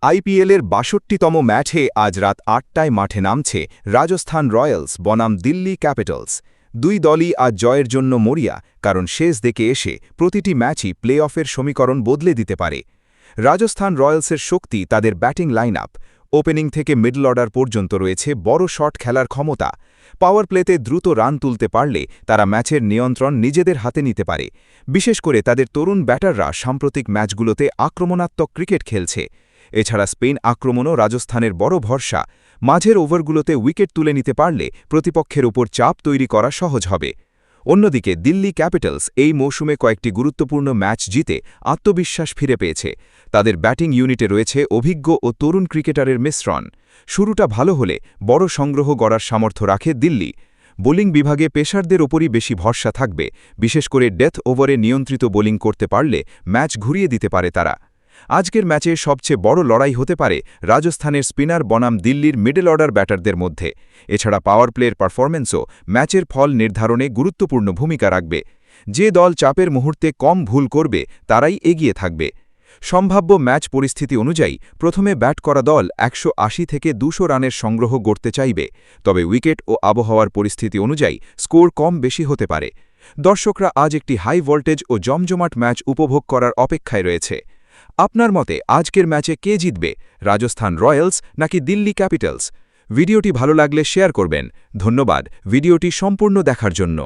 আইপিএলের ৬২তম ম্যাচে আজ রাত ৮টায় মাঠে নামছে রাজস্থান রয়্যালস বনাম দিল্লি ক্যাপিটালস। দুই দলই আজ জয়ের জন্য মরিয়া, কারণ শেষ দিকে এসে প্রতিটি ম্যাচই প্লে অফের সমীকরণ বদলে দিতে পারে। রাজস্থান রয়্যালসের শক্তি তাদের ব্যাটিং লাইন আপ। ওপেনিং থেকে মিডল অর্ডার পর্যন্ত রয়েছে বড় শট খেলার ক্ষমতা। পাওয়ার প্লেতে দ্রুত রান তুলতে পারলে তারা ম্যাচের নিয়ন্ত্রণ নিজেদের হাতে নিতে পারে। বিশেষ করে তাদের তরুণ ব্যাটাররা সাম্প্রতিক ম্যাচগুলোতে আক্রমণাত্মক ক্রিকেট খেলছে। এছাড়া স্পেন আক্রমণও রাজস্থানের বড় ভরসা। মাঝের ওভারগুলোতে উইকেট তুলে নিতে পারলে প্রতিপক্ষের ওপর চাপ তৈরি করা সহজ হবে। অন্যদিকে দিল্লি ক্যাপিটালস এই মৌসুমে কয়েকটি গুরুত্বপূর্ণ ম্যাচ জিতে আত্মবিশ্বাস ফিরে পেয়েছে। তাদের ব্যাটিং ইউনিটে রয়েছে অভিজ্ঞ ও তরুণ ক্রিকেটারের মিশ্রণ। শুরুটা ভালো হলে বড় সংগ্রহ গড়ার সামর্থ্য রাখে দিল্লি। বোলিং বিভাগে পেসারদের ওপরই বেশি ভরসা থাকবে, বিশেষ করে ডেথ ওভারে নিয়ন্ত্রিত বোলিং করতে পারলে ম্যাচ ঘুরিয়ে দিতে পারে তারা। আজকের ম্যাচে সবচেয়ে বড় লড়াই হতে পারে রাজস্থানের স্পিনার বনাম দিল্লির মিডল অর্ডার ব্যাটারদের মধ্যে। এছাড়া পাওয়ার প্লের পারফরম্যান্সও ম্যাচের ফল নির্ধারণে গুরুত্বপূর্ণ ভূমিকা রাখবে। যে দল চাপের মুহূর্তে কম ভুল করবে তারাই এগিয়ে থাকবে। সম্ভাব্য ম্যাচ পরিস্থিতি অনুযায়ী প্রথমে ব্যাট করা দল ১৮০ থেকে ২০০ রানের সংগ্রহ গড়তে চাইবে, তবে উইকেট ও আবহাওয়ার পরিস্থিতি অনুযায়ী স্কোর কম বেশি হতে পারে। দর্শকরা আজ একটি হাই ভোল্টেজ ও জমজমাট ম্যাচ উপভোগ করার অপেক্ষায় রয়েছে। আপনার মতে আজকের ম্যাচে কে জিতবে, রাজস্থান রয়্যালস নাকি দিল্লি ক্যাপিটালস? ভিডিওটি ভালো লাগলে শেয়ার করবেন। ধন্যবাদ ভিডিওটি সম্পূর্ণ দেখার জন্য।